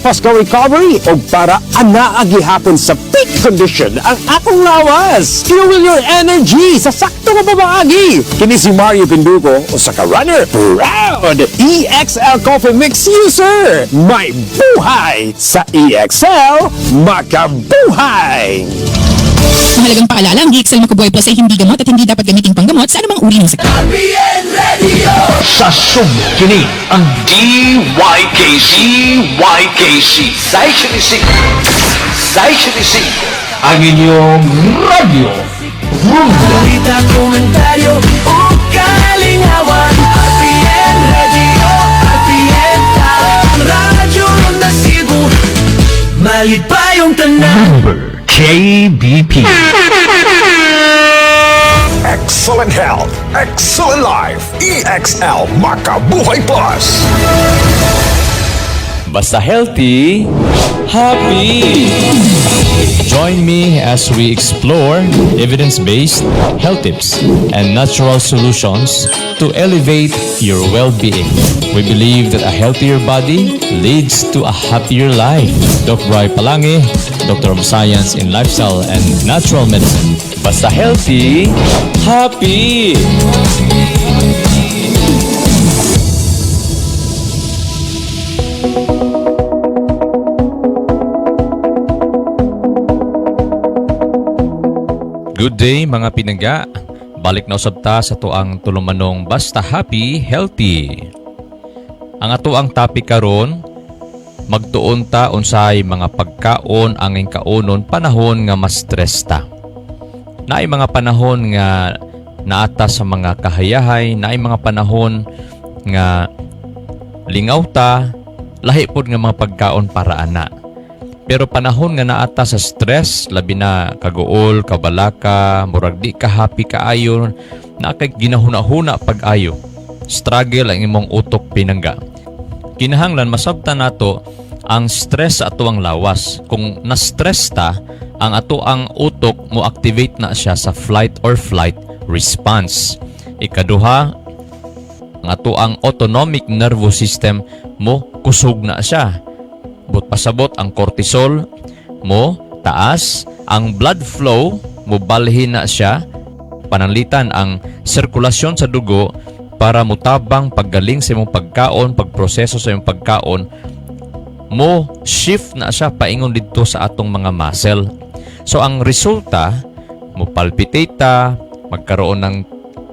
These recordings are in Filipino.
paska recovery o para anaagi hapon sa peak condition ang akong lawas. Fuel your energy sa sakto nga pamaagi. Kini si Mario Pinduco o sa ka-runner, proud EXL Coffee Mix user. May buhay sa EXL, makabuhay! Mahalagang paalala, ang EXL Macabuhay Plus ay hindi gamot at hindi dapat gamitin panggamot sa anumang uri ng sakit. Sa sumkini ang DYKC Sai 75 ang inyong radyo Balita, komentaryo o kalingawan RPN Radio, RPN Ang radyo na Cebu Malit pa yung tanan Number KBP. Excellent health, excellent life. EXL Makabuhay Plus. Basta healthy, happy! Join me as we explore evidence-based health tips and natural solutions to elevate your well-being. We believe that a healthier body leads to a happier life. Dr. Bri Palangi, Doctor of Science in Lifestyle and Natural Medicine. Basta healthy, happy! Good day mga pinangga. Balik na usab ta sa tuang tulumanong Basta Happy, Healthy. Ang atoang topic karon, magtuon ta unsay mga pagkaon ang kaunon panahon nga mas stress ta. Naay mga panahon nga naata sa mga kahayahay, naay mga panahon nga lingaw ta, lahi pod nga mga pagkaon para ana. Pero panahon nga naata sa stress, labi na kaguol, kabalaka, murag di ka happy kaayo, na kay ginahuna-huna pag-ayo. Struggle ang imong utok pinangga. Kinahanglan masabtan nato ang stress sa ato ang lawas. Kung na-stress ta, ang ato ang utok mo activate na siya sa flight or flight response. Ikaduha, ang ato ang autonomic nervous system mo kusog na siya. But pasabot ang cortisol mo taas, ang blood flow mo balhin na siya, pananglitan ang sirkulasyon sa dugo para mutabang paggaling sa imong pagkaon, pagproseso sa imong pagkaon, mo shift na siya paingon dito sa atong mga muscle. So ang resulta, mo palpitate ta, magkaroon ng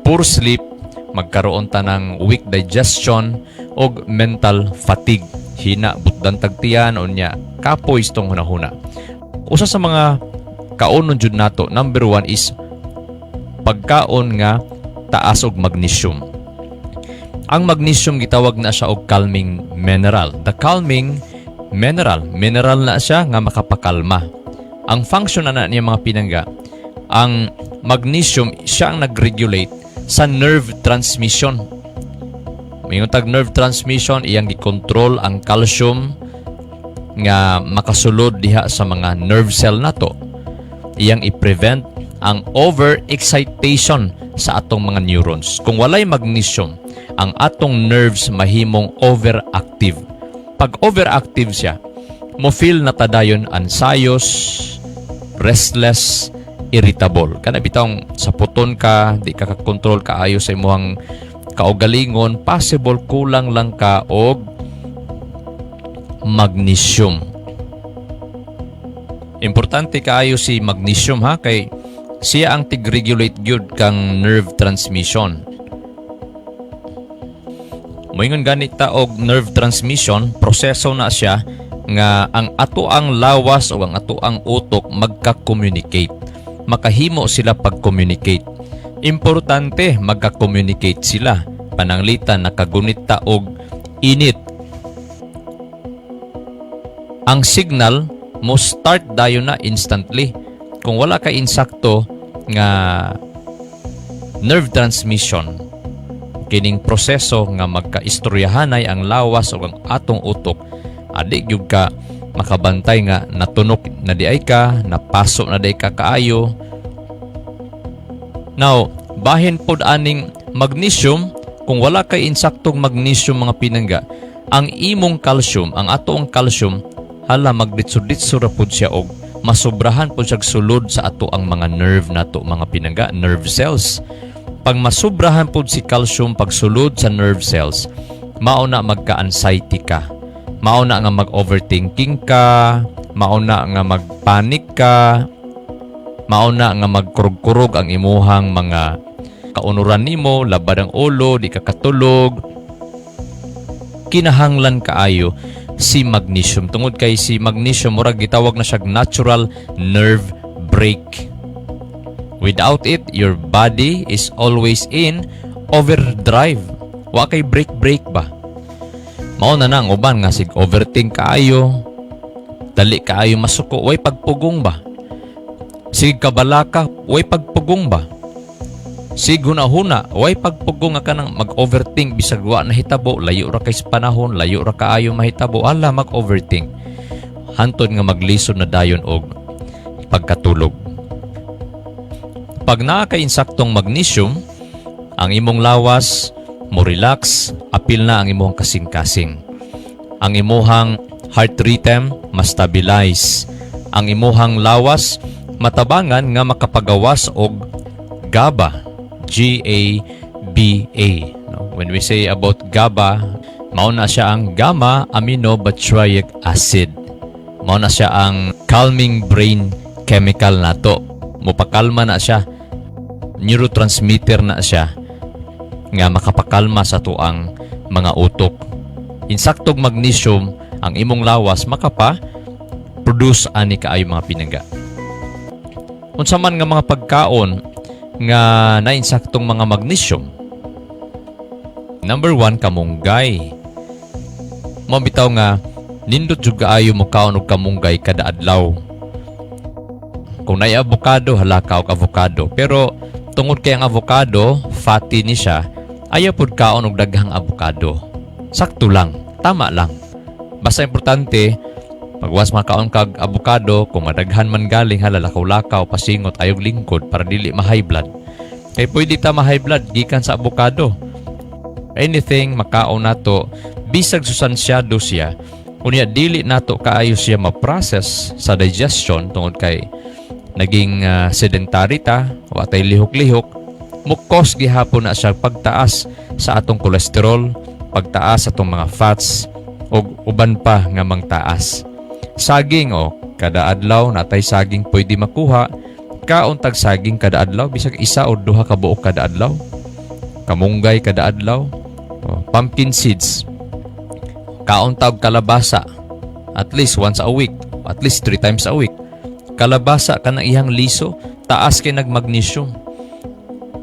poor sleep, magkaroon ta ng weak digestion o mental fatigue. Hina, butdan tagtiyan, o niya, kapoy itong hunahuna. Usa sa mga kaunon jud nato, number 1 is pagkaon nga taas og magnesium. Ang magnesium gitawag na siya og calming mineral. The calming mineral na siya nga makapakalma. Ang function na niya mga pinangga, ang magnesium siya ang nag-regulate sa nerve transmission. Mayroon tag nerve transmission, iyang gikontrol ang calcium nga makasulod diha sa mga nerve cell nato. Iyang i-prevent ang overexcitation sa atong mga neurons. Kung walay magnesium, ang atong nerves mahimong overactive. Pag overactive siya, mo feel na tadayon anxious, restless, irritable. Kana bitong sa puton ka, di ka kakontrol kaayo sa imong kaugalingon, possible kulang lang ka og magnesium. Importante kaayo si magnesium ha, kay siya ang tig-regulate gyud kang nerve transmission. Moingon ganit ta og nerve transmission, proseso na siya nga ang ato ang lawas o ang ato ang utok magka-communicate. Makahimo sila pag-communicate. Importante magka-communicate sila. Pananglitan nakagunit ta og init. Ang signal mo start dayon na instantly. Kung wala ka insakto nga nerve transmission, kining proseso nga magkaistoryahanay ang lawas o ang atong utok, adi gyud ka makabantay nga natunok na diay ka, napaso na diay ka kaayo. Now, bahin pod aning magnesium, kung wala kay insaktong magnesium mga pinangga, ang imong calcium, ang atong calcium, hala magditso-ditso ra pud siya og masubrahan po siya sulod sa ato ang mga nerve nato mga pinangga, nerve cells. Pag masubrahan po si calcium pagsulod sa nerve cells, mauna magka-anxiety ka, mauna nga mag-overthinking ka, mauna nga mag-panic ka, mauna nga magkurog-kurog ang imuhang mga kaunuran nimo, labad ang ulo, di ka katulog. Kinahanglan kaayo si magnesium. Tungod kay si magnesium, murag gitawag na siya natural nerve brake. Without it, your body is always in overdrive. Wa kay break ba? Mao na ang uban nga sig overthink kaayo, dali kaayo masuko, way pagpugong ba? Sig kabalaka, way pagpugong ba? Sig hunahuna, way pagpugong ka nang mag-overthink bisag wa na hitabo, layo ra kay sa panahon, layo ra kaayo mahitabo, ala mag-overthink. Hantod nga maglisod na dayon og pagkatulog. Pag nakaka-insaktong magnesium, ang imong lawas mo relax, apil na ang imong kasing-kasing. Ang imong heart rhythm ma-stabilize. Ang imong lawas matabangan nga makapagawas og GABA, G-A-B-A. When we say about GABA, mao na siya ang gamma aminobutyric acid. Mao na siya ang calming brain chemical nato. Mupakalma na siya. Neurotransmitter na siya nga makapakalma sa tuang mga utok. Insaktong magnesium ang imong lawas makapa-produce ani kaayo mga pinangga. Unsa man nga mga pagkaon nga nainsaktong mga magnesium. Number 1, kamunggay. Mabitaw nga nindot jud kaayo mo kaon og kamunggay kada adlaw. Kung naay avocado, halaka og avocado. Pero tungod kay ang avocado, fatty ni siya, ayaw pud kaon og daghang avocado. Sakto lang, tama lang. Basta importante, pagwas makaon kag avocado, kung madaghan man galing halalakaw-lakaw, pasingot, ayog lingkod para dili ma-high blood. Kaya pwede ta ma-high blood gikan sa avocado. Anything makaon nato, bisag sustansyado siya, unya dili nato kaayo siya ma-process sa digestion tungod kay naging sedentary ta, wa tay lihok-lihok, mukos gihapon na siya pagtaas sa atong kolesterol, pagtaas sa atong mga fats, o uban pa nga mangtaas. Saging kada adlaw natay saging pwede makuha, kaon tag saging kada adlaw, bisag isa o duha ka buok kada adlaw. Kamunggay kada adlaw, pumpkin seeds, kaon tag kalabasa, at least once a week, at least 3 times a week. Kalabasa ka ng iyang liso, taas kay nag-magnesium.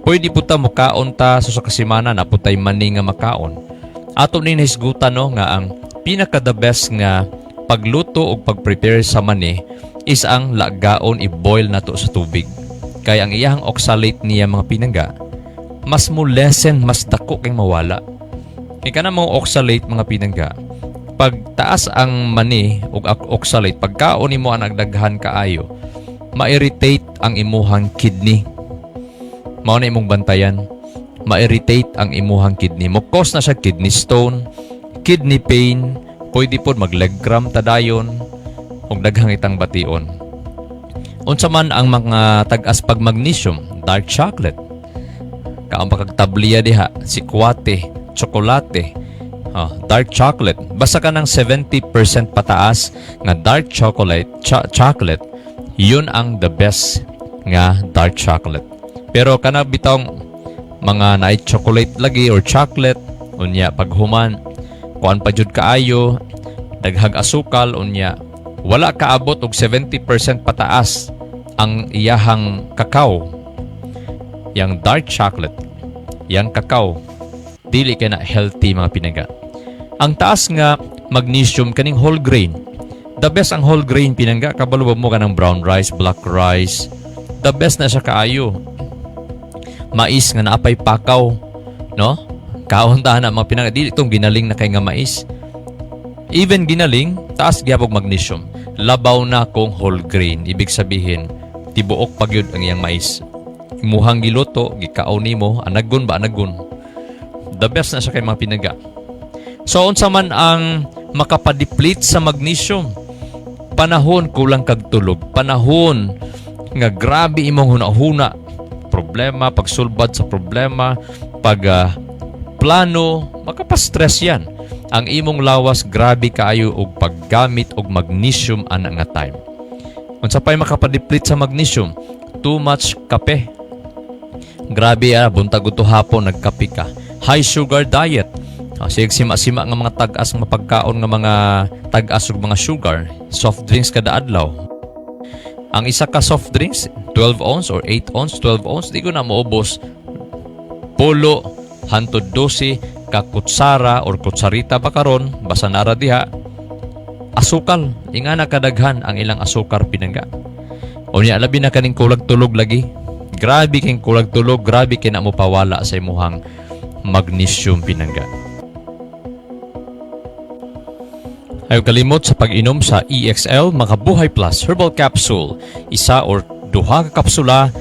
Pwede po ta mukaon ta sa kasimana na po tay mani nga makaon. Ato ni hisgutan nga ang pinaka the best nga pagluto o pag-prepare sa mani is ang lagaon i-boil nato sa tubig. Kaya ang iyang oxalate niya mga pinangga, mas mo lessen, mas dako kay mawala. Kaya na mga oxalate mga pinangga, pag taas ang mani o oxalate, pagkaon mo ang nagdaghan kaayo, ma-irritate ang imuhang kidney. Mao na imong bantayan, ma-irritate ang imuhang kidney. Mukos na siya kidney stone, kidney pain, pwede po mag-leg cramp tadayon, o daghang itang bation. Unsa man ang mga tag-as pag magnesium, dark chocolate, kaang pagkagtabliya diha, sikwate, tsokolate, dark chocolate. Basta ka ng 70% pataas nga dark chocolate, chocolate, yun ang the best nga dark chocolate. Pero kana bitong mga night chocolate lagi or chocolate, unya paghuman, kuan pa jud kaayo, daghag asukal, unya wala kaabot og 70% pataas ang iyahang kakao. Yang dark chocolate, yang kakao, dili kay na healthy mga pinaga. Ang taas nga magnesium kaning whole grain. The best ang whole grain pinangga, kabalo mo ka ng brown rice, black rice. The best na siya kaayo. Mais nga naapay pakaw, no? Kauntahan na mga pinangga, dili itong ginaling na kay nga mais. Even ginaling, taas gyapon magnesium. Labaw na kung whole grain, ibig sabihin tibuok pagyud ang iyang mais. Imuhang giluto, gikaon nimo, anagon ba anagon. The best na siya kay mga pinangga. So unsa man ang makapa-deplete sa magnesium? panahon kulang kag tulog, panahon nga grabe imong hunahuna, problema, pagsulbad sa problema, plano, makapastress yan. Ang imong lawas grabe kaayo og paggamit og magnesium ana nga time. Unsa pay makapadiplit sa magnesium? Too much kape. Grabe buntag uto hapon nagkape ka. High sugar diet. Sige sima-sima nga mga tag-as nga pagkaon nga mga tag-as ug mga sugar, soft drinks kada adlaw. Ang isa ka soft drinks, 12 ounce or 8 ounce, 12 ounce, di ko na maubos. Pulo, hantod 12, ka kutsara or kutsarita ba karon, basta nara diha. Asukal, ingana kadaghan ang ilang asukar pinangga. O niya, labi na kaning kulag tulog lagi. Grabe king kulag tulog, grabe kina mo pawala sa imuhang magnesium pinangga. Ayaw kalimot sa pag-inom sa EXL Makabuhay Plus Herbal Capsule. Isa or duha ka kapsula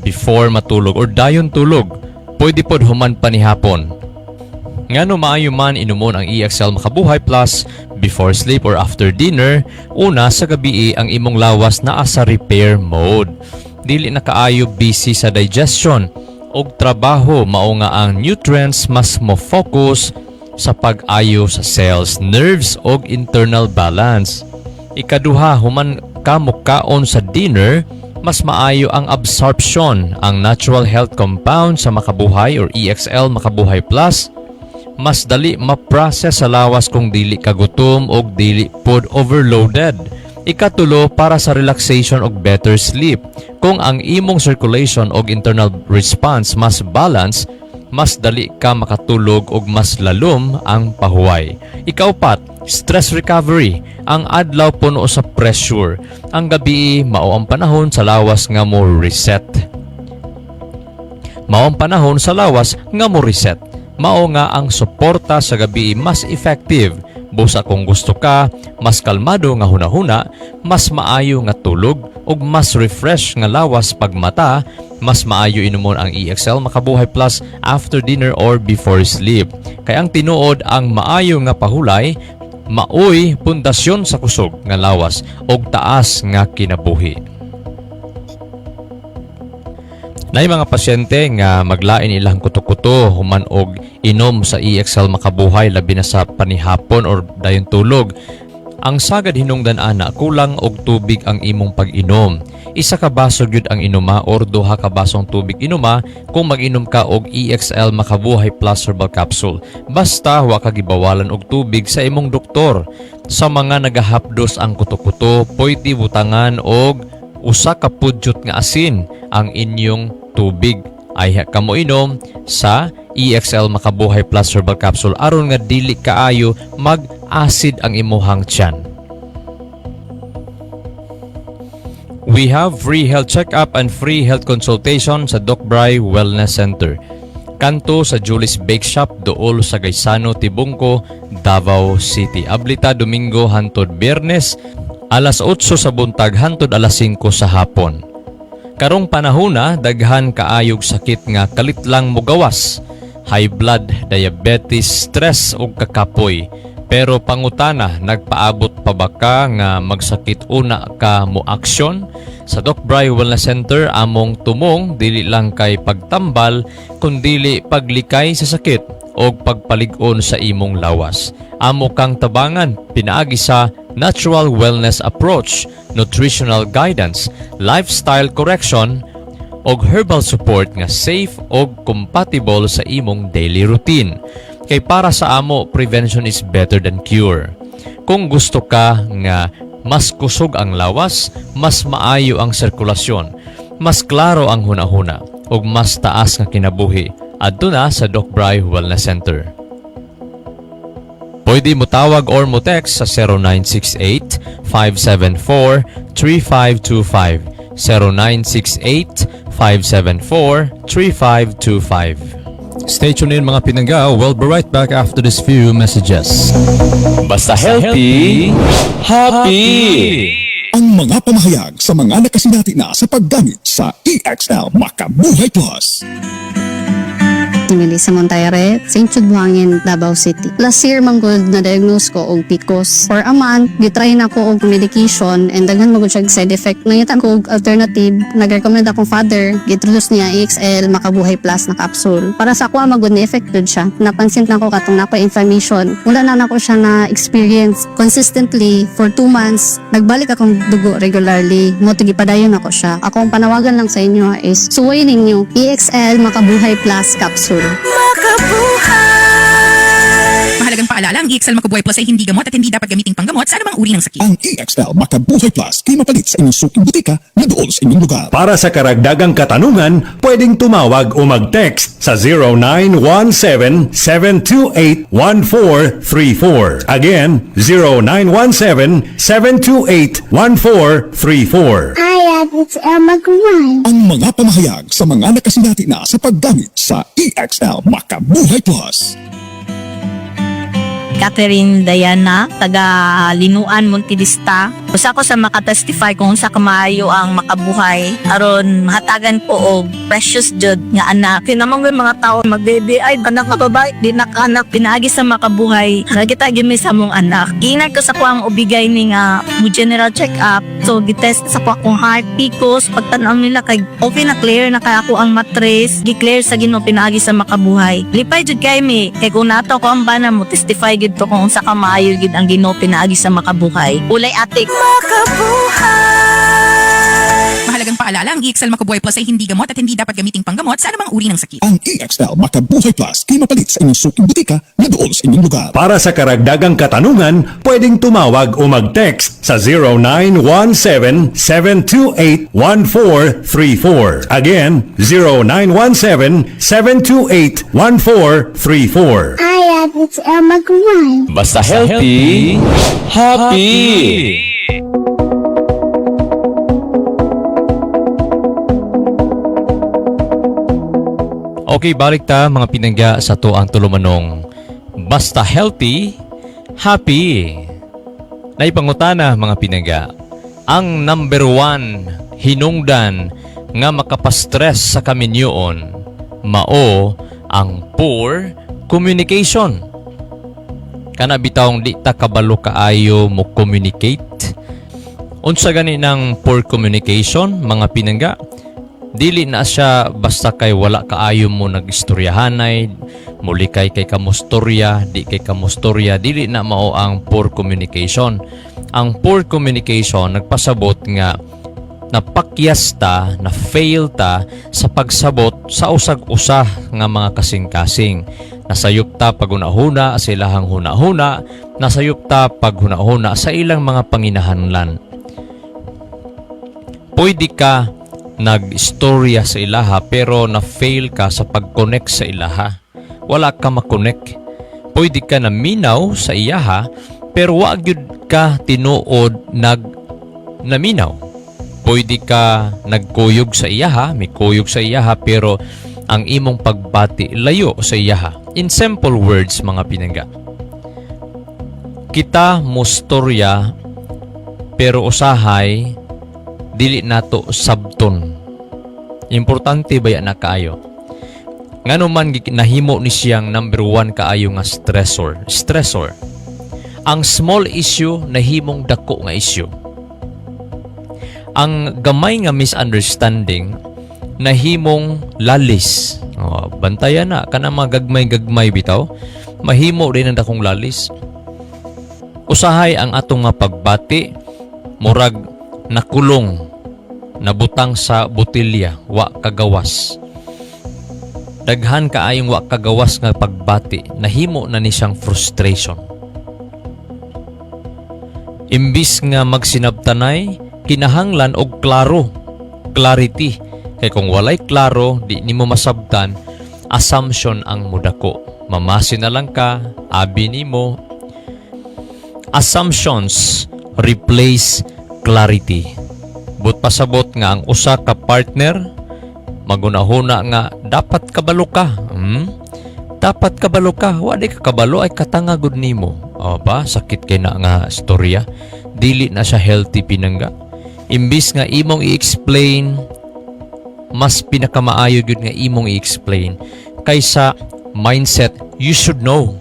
before matulog or dayon tulog. Pwede pod human panihapon. Ngano maayo man inumon ang EXL Makabuhay Plus before sleep or after dinner. Una sa gabi ang imong lawas naa sa repair mode. Dili na kaayo busy sa digestion og trabaho, mao nga ang nutrients mas mo-focus sa pag-ayo sa cells, nerves og internal balance. Ikaduha, human ka mukaon sa dinner, mas maayo ang absorption, ang natural health compound sa Makabuhay or EXL Makabuhay Plus. Mas dali ma-process sa lawas kung dili kagutom og dili pod overloaded. Ikatulo, para sa relaxation og better sleep. Kung ang imong circulation og internal response mas balance, mas dali ka makatulog og mas lalom ang pahuway. Ikaupat, stress recovery. Ang adlaw puno sa pressure. Ang gabi mao ang panahon sa lawas nga mo reset. Mao ang panahon sa lawas nga mo reset. Mao nga ang suporta sa gabi mas effective. Busa kung gusto ka, mas kalmado nga hunahuna, mas maayo nga tulog, ug mas refresh nga lawas pagmata, mas maayo inumon ang EXL Makabuhay Plus after dinner or before sleep. Kay ang tinuod ang maayo nga pahulay, maoy pundasyon sa kusog nga lawas, ug taas nga kinabuhi. Nay mga pasyente nga maglain ilang kuto-kuto human og inom sa EXL Makabuhay labi na sa panihapon or dayon tulog. Ang sagad hinungdan ana kulang og tubig ang imong pag-inom. Isa ka baso gyud ang inuma or duha ka basong tubig inuma kung mag-inom ka og EXL Makabuhay Plus Herbal Capsule. Basta wa ka gibawalan og tubig sa imong doktor. Sa mga nagahapdos ang kuto-kuto, pwede butangan og usa ka pudyot nga asin ang inyong tubig. Ay kamo inom sa EXL Makabuhay Plus Herbal Capsule aron nga dili kaayo mag-acid ang imuhang tiyan. We have free health check-up and free health consultation sa Doc Bry Wellness Center. Kanto sa Julie's Bake Shop dool sa Gaisano, Tibungco, Davao City. Ablita Domingo hantod Biyernes, alas 8 sa buntag hantod alas 5 sa hapon. Karong panahona, daghan kaayog sakit nga kalit lang mogawas. High blood, diabetes, stress ug kakapoy. Pero pangutana, nagpaabot pa ba ka nga magsakit una ka mo aksyon? Sa Doc Bry Wellness Center, among tumong dili lang kay pagtambal, kundili paglikay sa sakit o pagpalig-on sa imong lawas. Amo kang tabangan, pinaagi sa natural wellness approach, nutritional guidance, lifestyle correction, og herbal support nga safe og compatible sa imong daily routine. Kay para sa amo, prevention is better than cure. Kung gusto ka nga mas kusog ang lawas, mas maayo ang sirkulasyon, mas klaro ang hunahuna, ug mas taas nga kinabuhi, adto na sa Doc Bry Wellness Center. Pwede mo tawag or mo text sa 0968-574-3525. 0968-574-3525. Stay tuned in mga pinangga. We'll be right back after this few messages. Basta healthy, happy! Ang mga pamahayag sa mga nakasinati na sa paggamit sa EXL Makabuhay Plus. Melissa Montaire, St. Jude Buhangin, Davao City. Last year man gud na diagnose ko og PCOS. For a month, gitry na ko og medication and daghan mo gud siya side effect. Nangita ko og alternative, nag-recommend akong father, giintroduce niya EXL Makabuhay Plus na capsule. Para sa ako magud ni effect gud siya. Napansin na ko katong nako inflammation. Wala na nako siya na experience consistently for 2 months. Nagbalik akong dugo regularly. Mo tigipadayon ako siya. Akong panawagan lang sa inyo is suway ninyo EXL Makabuhay Plus capsule. Mahalagang paalala, ang EXL Makabuhay Plus ay hindi gamot at hindi dapat gamiting panggamot sa anumang uri ng sakit. Ang EXL Makabuhay Plus ay mapalit sa inyong suking butika na doon sa inyong lugar. Para sa karagdagang katanungan, pwedeng tumawag o mag-text sa 0917-728-1434. Again, 0917-728-1434. Ang mga pamahayag sa mga nakasinati na sa paggamit sa EXL Makabuhay Plus. Catherine Diana, taga Linuan, Montidista. Usa ko sa makatestify kung sa kamaayo ang makabuhay. Aron hatagan ko og precious jud nga anak. Kinamang mga tao magbebe ay anak nga babae, di nakanak pinaagi sa makabuhay. Nagita gimi sa mong anak. Ingat ko sa kuang ubigay ni nga mo general check up. So gitest sa kuang heart, PCOS, pagtan-aw nila kay okay na clear na kay ako ang matres, gi-clear sa Ginoo pinaagi sa makabuhay. Lipay jud kay mi kay kung nato ko ang bana mo testify gid to kung sa kamaayo gid ang Ginoo pinaagi sa makabuhay. Ulay atik Mahalagang paalala, ang EXL Makabuhay Plus ay hindi gamot at hindi dapat gamiting panggamot sa anumang uri ng sakit. Ang EXL Makabuhay Plus ay mapalit sa inyong suking butika na doon sa inyong lugar. Para sa karagdagang katanungan, pwedeng tumawag o mag-text sa 0917-728-1434. Again, 0917-728-1434. Basta healthy, happy! Okay, balik ta mga pinangga sa to ang tulumanong basta healthy, happy. Naipangutana mga pinangga, ang number 1 hinungdan nga makapastress sa kaminyoon mao ang poor communication. Kana bitawng di ta kabalo kaayo mo communicate. Unsa gani ng poor communication mga pinangga? Dili na siya basta kay wala kaayo mo nagistoryahanay, muli kay kamustorya, di kay kamustorya, dili na mao ang poor communication. Ang poor communication nagpasabot nga napakyas ta, na fail ta sa pagsabot sa usag-usa nga mga kasing-kasing. Nasayop ta pag hunahuna sa ilahang hunahuna, nasayop ta pag hunahuna sa ilang mga panginahanglan. Pwede ka nag-istorya sa ilaha pero na-fail ka sa pag-connect sa ilaha. Wala ka makonect. Pwede ka na minaw sa iyaha pero wag yun ka tinuod naminaw. Pwede ka nagkuyog sa iyaha, may kuyog sa iyaha pero ang imong pagbati layo sa iyaha. In simple words mga pinangga, kita mustorya pero usahay dili nato sabton. Importante ba yan na kaayo? Ngano man nahimo ni siyang number 1 kaayo nga stressor. Ang small issue nahimong dako nga issue. Ang gamay nga misunderstanding nahimong lalis. Bantayan na kana mga gagmay bitaw. Mahimo rin ang dakong lalis. Usahay ang atong nga pagbati murag nakulong, nabutang sa botilya, wa kagawas. Daghan kaayong wa kagawas nga pagbati, nahimo na ni siyang frustration. Imbis nga magsinabtanay, kinahanglan og clarity. Kay kung walay klaro, di nimo masabtan, assumption ang mudako. Mamasin na lang ka, abi nimo. Assumptions replace clarity. But pasabot nga ang usa ka partner magunahuna nga dapat kabalo ka. Dapat kabalo ka. Wa di ka kabalo ay katangagod nimo. O ba sakit kay na nga storya. Dili na siya healthy pinangga. Imbis nga imong i-explain, mas pinakamaayo gyud nga imong i-explain. kaysa mindset, you should know.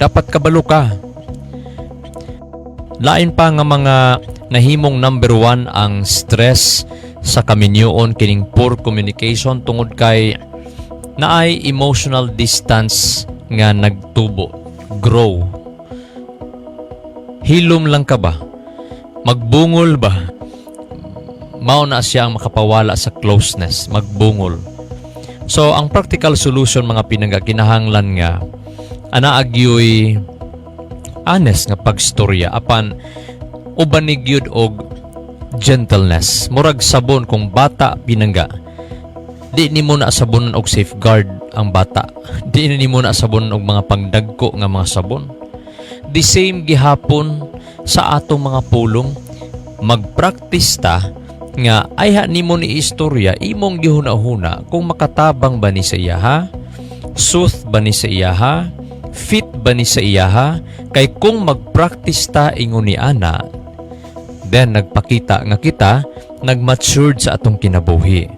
Dapat kabalo ka. Lain pa nga mga nahimong number 1 ang stress sa kaminyoon kining poor communication tungod kay naay emotional distance nga nagtubo, grow. Hilom lang ka ba? Magbungol ba? Mao na siya ang makapawala sa closeness, magbungol. So ang practical solution mga pinangga kinahanglan nga ana agyoy honest nga pagstorya apan ubanig yun og gentleness. Murag sabon kung bata pinangga. Di ni mo na sabonan og safeguard ang bata. Di ni mo na sabonan og mga pangdagko nga mga sabon. The same gihapon sa atong mga pulong. Magpractice ta nga ayha nimo ni istorya imong gihuna-huna kung makatabang ba ni sa iyaha, sooth ba ni sa iyaha, fit ba ni sa iyaha, kay kung magpractice ta ingon ni ana, then nagpakita nga kita nagmatured sa atong kinabuhi.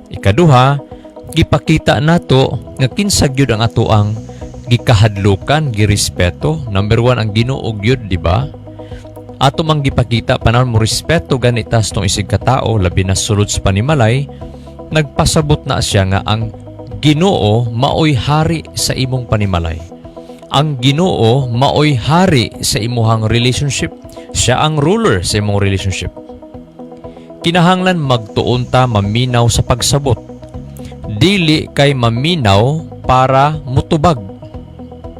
Ikaduha, gipakita nato nga kinsa gyud ang ato ang gikahadlukan, girespeto. Number 1 ang Ginoo gyud, di ba? Ato mang gipakita panahon mo respeto ganitas tong isig katao labi na sulod sa panimalay, nagpasabot na siya nga ang Ginoo maoy hari sa imong panimalay. Ang Ginoo maoy hari sa imuhang relationship. Siya ang ruler sa imong relationship. Kinahanglan magtuon ta maminaw sa pagsabot. Dili kay maminaw para mutubag.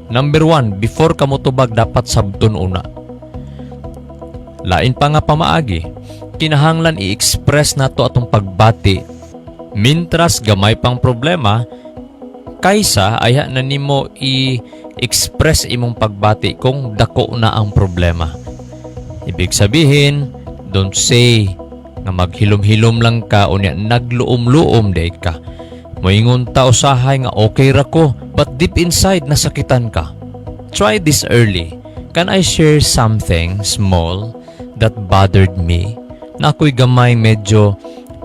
Number 1, before ka mutubag dapat sabton una. Lain pa nga pamaagi, kinahanglan i-express nato atong pagbati mintras gamay pang problema kaysa ayha na nimo i-express imong pagbati kung dako na ang problema. Ibig sabihin, don't say nga maghilom-hilom lang ka o niya nagluom-luom day ka. Moingon ta usahay nga okay ra ko but deep inside nasakitan ka. Try this early. Can I share something small that bothered me? Na ako'y gamay medyo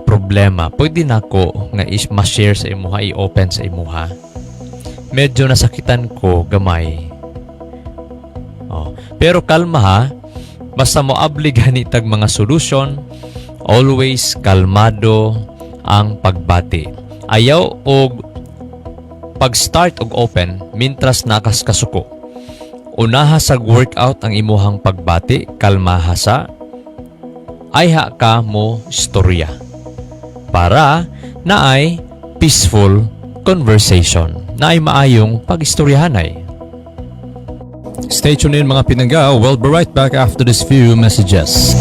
problema. Pwede na ako nga ma-share sa imuha, i-open sa imuha. Medyo nasakitan ko gamay. Oh. Pero kalma ha. Basta mo abligan itag mga solution, always kalmado ang pagbati. Ayaw og pag-start og open, mintras nakas kasuko. Unaha sa workout ang imuhang pagbati, kalmaha sa ayha ka mo storya. Para naay peaceful conversation, naay maayong pag-istoryahanay. Stay tuned in mga pinangga. We'll be right back after this few messages.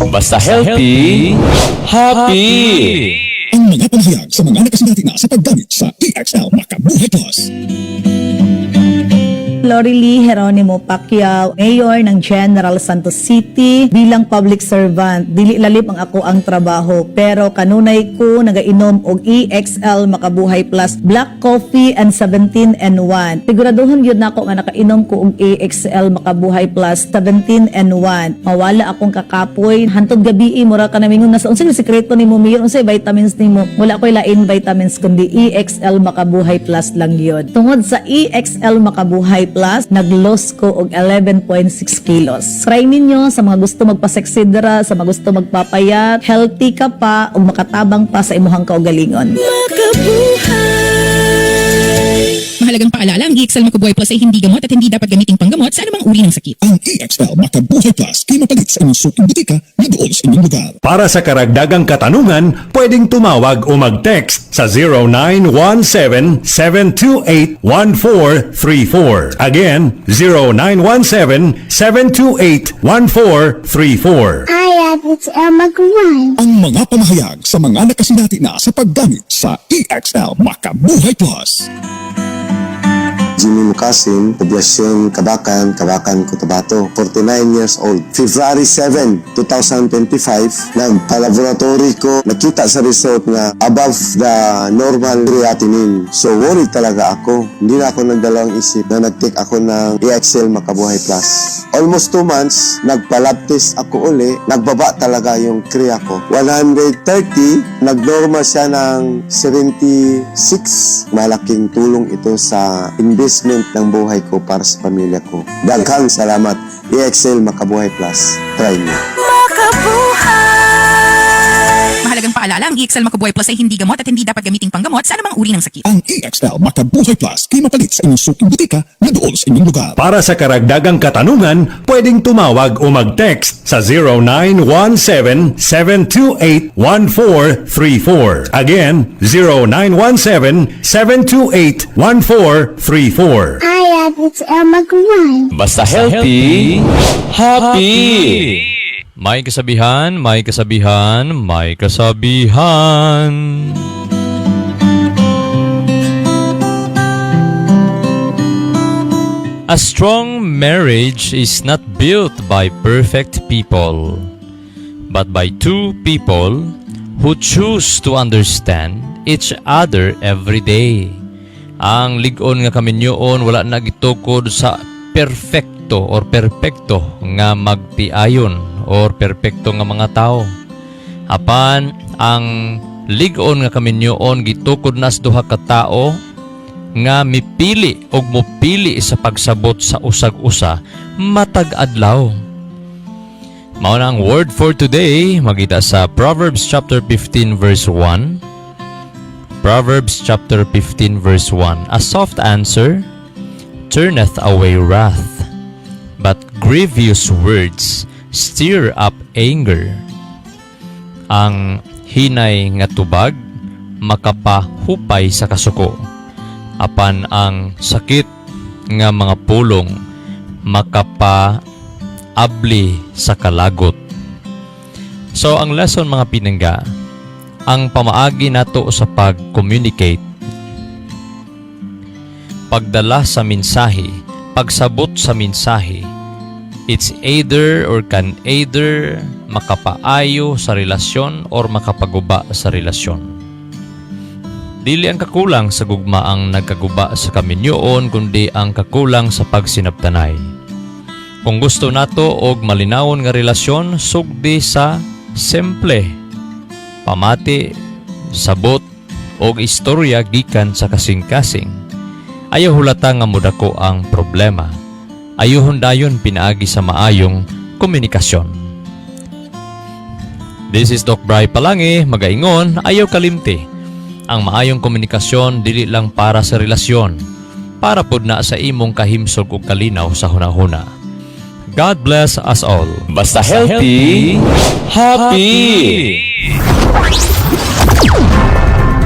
Basta healthy, happy! Ang mga pamahayag sa mga nakasinati na sa paggamit sa EXL Makabuhay Plus. Lorely Geronimo Pacquiao, Mayor ng General Santos City. Bilang public servant, dili lalim ang ako ang trabaho, pero kanunay ko nagainom og EXL Makabuhay Plus Black Coffee and 17-in-1. Siguraduhon yun na ako nga nakainom ko og EXL Makabuhay Plus 17-in-1. Mawala akong kakapoy. Hantod gabi, mura ka namingon na sa unsay sekreto ni mo, Mayor, unsay vitamins ni mo. Wala ko'y lain vitamins, kundi EXL Makabuhay Plus lang yun. Tungod sa EXL Makabuhay Plus, nag-loss ko og 11.6 kilos. Try ninyo sa mga gusto magpaseksidra, sa mga gusto magpapayat, healthy ka pa ug makatabang pa sa imuhang kaugalingon. Mahalagang paalala, ang EXL Makabuhay Plus ay hindi gamot at hindi dapat gamiting panggamot sa anumang uri ng sakit. Ang EXL Makabuhay Plus ay mapalit sa inyong suking butika na doon sa inyong lugar. Para sa karagdagang katanungan, pwedeng tumawag o mag-text sa 0917-728-1434. Again, 0917-728-1434. EXL Makabuhay. Ang mga pamahayag sa mga nakasinati na sa paggamit sa EXL Makabuhay Plus. Jimmy Mukasim, Poblasyon Kabakan, Cotabato, 49 years old. February 7, 2025, nagpa-laboratory ko, nakita sa result na above the normal creatinine. So worried talaga ako. Hindi na ako nagdalawang isip na nag-take ako ng EXL Makabuhay Plus. Almost 2 months, nagpa-lab test ako uli, nagbaba talaga yung krea ko. 130, nag-normal siya ng 76. Malaking tulong ito sa investment ng buhay ko para sa pamilya ko. Daghang salamat. EXL Makabuhay Plus. Try nyo. Mahalagang paalala, ang EXL Makabuhay Plus ay hindi gamot at hindi dapat gamiting panggamot sa anumang uri ng sakit. Ang EXL Makabuhay Plus ay mapalit sa inyong suking butika na doon sa inyong lugar. Para sa karagdagang katanungan, pwedeng tumawag o mag-text sa 0917-728-1434. Again, 0917-728-1434. Hi, it's Elma Kumay. Basta healthy, happy! May kasabihan, may kasabihan, may kasabihan. A strong marriage is not built by perfect people, but by two people who choose to understand each other every day. Ang ligon nga kaminyoon wala na gitukod sa perfecto or perpekto nga magpiayon or perpekto nga mga tao. Apan ang ligon nga kaminyoon gitukod nas duha ka tao nga mipili og mopili sa pagsabot sa usag-usa matag adlaw. Mao na ang word for today, magita sa Proverbs chapter 15 verse 1. Proverbs chapter 15 verse 1. A soft answer turneth away wrath, but grievous words stir up anger. Ang hinay nga tubag makapahupay sa kasuko, apan ang sakit nga mga pulong makapaabli sa kalagot. So ang lesson mga pinangga, ang pamaagi nato sa pag-communicate, pagdala sa mensahe, pagsabot sa mensahe, it's either or can either makapaayo sa relasyon or makapaguba sa relasyon. Dili ang kakulang sa gugma ang nagkaguba sa kaminyoon, kundi ang kakulang sa pagsinabtanay. Kung gusto nato og malinawon nga relasyon, sugdi sa simple, pamati, sabot og istorya gikan sa kasing-kasing. Ayaw hulata nga mudako ang problema. Ayuhon dayon pinaagi sa maayong komunikasyon. This is Doc Bry Palangi, magaingon, ayaw kalimti. Ang maayong komunikasyon dili lang para sa relasyon, para pud na sa imong kahimsog ug kalinaw sa hunahuna. God bless us all. Basta healthy, happy!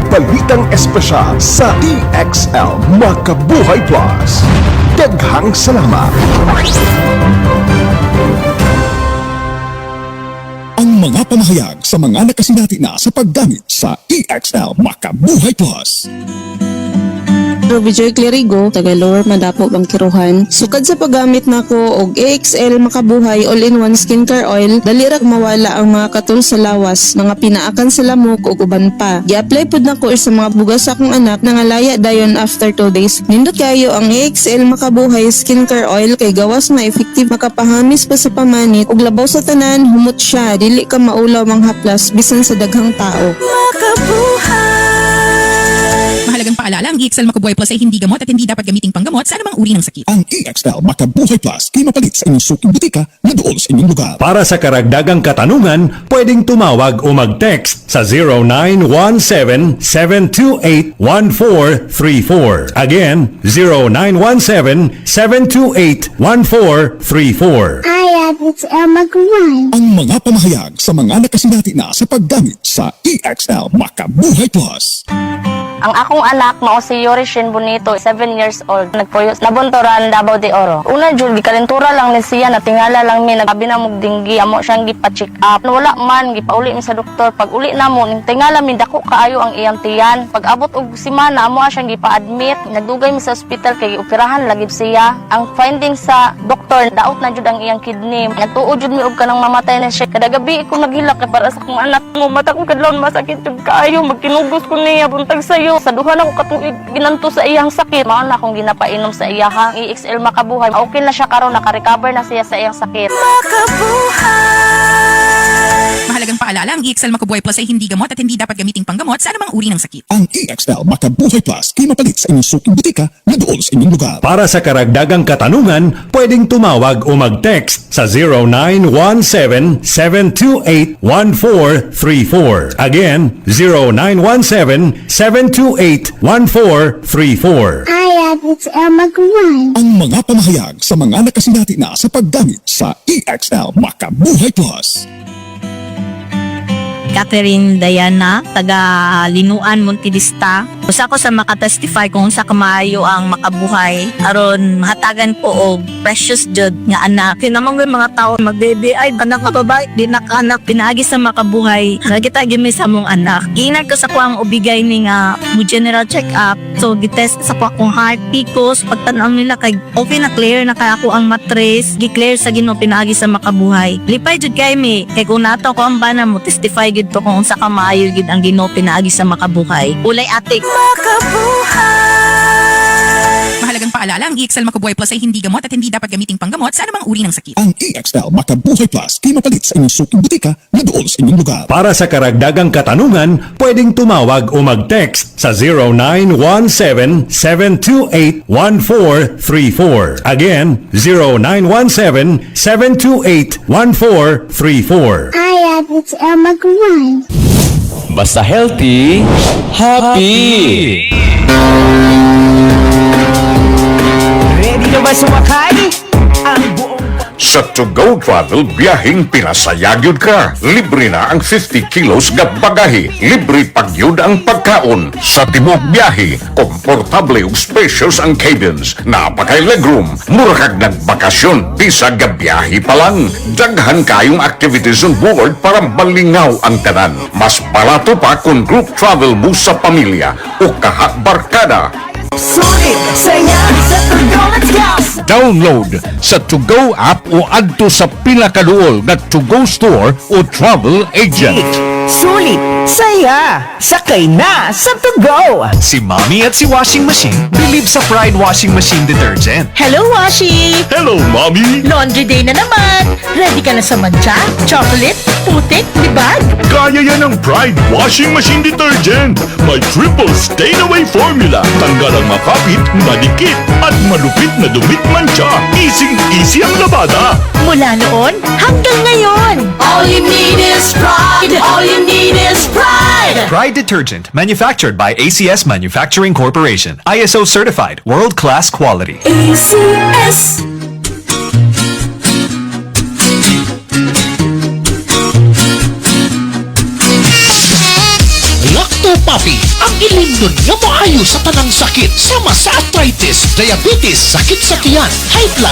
Balitang espesyal sa EXL Makabuhay Plus. Daghang salamat. Ang mga pamahayag sa mga nakasinati na sa paggamit sa EXL Makabuhay Plus. Robijoy Clerigo, taga Lower Madapo, Bangkiruhan. Sukad sa paggamit nako og EXL Makabuhay All-in-One Skincare Oil, dali ra mawala ang mga katul sa lawas, mga pinaakan sa lamok ug uban pa. Gi-apply pud nako sa mga bugas sa akong anak na ngalaya dayon after 2 days. Nindot kayo ang EXL Makabuhay Skincare Oil kay gawas na effective makapahamis pa sa pamanit ug labaw sa tanan, humot siya, dili ka maulaw ang haplas bisan sa daghang tao. Mahalagang paalala, ang EXL Makabuhay Plus ay hindi gamot at hindi dapat gamiting panggamot sa anumang uri ng sakit. Ang EXL Makabuhay Plus ay mapalit sa inyong suking butika na doon sa inyong lugar. Para sa karagdagang katanungan, pwedeng tumawag o mag-text sa 0917-728-1434. Again, 0917-728-1434. Hi, it's Elma Kumay. Ang mga pamahayag sa mga nakasinati na sa paggamit sa EXL Makabuhay Plus. Ang akong anak mao si Yorishin Bonito, 7 years old. Nagpuyo nabuntoran Davao de Oro. Una jud gikalentura lang ni siya, natingala lang mi, nagabi na mog dinggi, amo siyang gipa-check up. Wala man gipauli mi sa doktor. Pag uli na mo, tingala mi dako kaayo ang iyang tiyan. Pag abot og semana amo siyang gipa-admit. Nagdugay mi sa ospital kay operahan lagib siya. Ang finding sa doktor, daot na jud ang iyang kidney. Nagtuo jud mi og kanang mamatay na siya. Kada gabi ko naghilak kay para sa akong anak mo. Mata ko kadlawon masakit jud kaayo, magkinugos ko niya buntag sayo. Sa duha na ko katuig ginanto sa iyang sakit. Mao na akong ginapainom sa iyahang EXL Makabuhay. Okay na siya karon, naka-recover na siya sa iyang sakit. Mahalagang paalala, ang EXL Makabuhay Plus ay hindi gamot at hindi dapat gamiting panggamot sa anumang uri ng sakit. Ang EXL Makabuhay Plus ay mapalit sa inyong suking butika na doon sa inyong lugar. Para sa karagdagang katanungan, pwedeng tumawag o mag-text sa 0917-728-1434. Again, 0917-728-1434. Hi, it's Elma Gawai. Ang mga pamahayag sa mga nakasinati na sa paggamit sa EXL Makabuhay Plus. Catherine Diana, taga Linuan, Montidista. Usa ko sa makatestify kung sa kamaayo ang makabuhay aron mahatagan ko og precious jud nga anak. Kinamang mga tao magbebe ay anak nga babae, di nakanak pinaagi sa makabuhay. Nagita gimi sa mong anak. Giinag ko sa kuang ubigay ni nga mo general check up. So gitest sa kuang heart picos, pagtan-aw nila kay okay na clear na kay ako ang matres, gi-clear sa Ginoo pinaagi sa makabuhay. Lipay jud kay mi kay kung nato ko ang bana mo testify gid to kung sa kamaayo gid ang Ginoo pinaagi sa makabuhay. Ulay atik Mahalagang paalala, ang EXL Makabuhay Plus ay hindi gamot at hindi dapat gamiting panggamot sa anumang uri ng sakit. Ang EXL Makabuhay Plus ay mapalit sa inyong suking butika na doon sa inyong lugar. Para sa karagdagang katanungan, pwedeng tumawag o mag-text sa 0917-728-1434. Again, 0917-728-1434. Hi, it's Elma Gawai. Basta healthy, happy! Ready na ba sumakay? Ang buong Sa To Go Travel, biyahing pinasayag ka. Libre na ang 50 kilos nga bagahe. Libre pagyud ang pagkaon. Sa timog biyahe, komportable ug spacious ang cabins. Napakay legroom. Mura kag nagbakasyon. Bisag nga biyahe pa lang. Daghan kayong activities on board para malingaw ang tanan. Mas barato pa kung group travel mo sa pamilya o kahak barkada. sulit, saya sa To-Go, let's go! Download sa To Go app o adto sa pinakaduol nga To Go store o travel agent. Sulit, saya, sakay na sa To-Go! Si Mommy at si Washing Machine believe sa Pride Washing Machine Detergent. Hello, Washi! Hello, Mommy! Laundry day na naman! Ready ka na sa mancha, chocolate, putik, libag? Kaya yan ang Pride Washing Machine Detergent. May triple stain-away formula. Tanggal ang makapit, madikit, at malupit na dumit mancha. Easy-easy ang labada. Mula noon hanggang ngayon. All you need is pride! All you need is pride! Pride Detergent, manufactured by ACS Manufacturing Corporation. ISO certified, world-class quality. ACS! Lacto-Papi, ang ilindon nga maayo sa tanang sakit sama sa arthritis, diabetes, sakit sa tiyan, high blood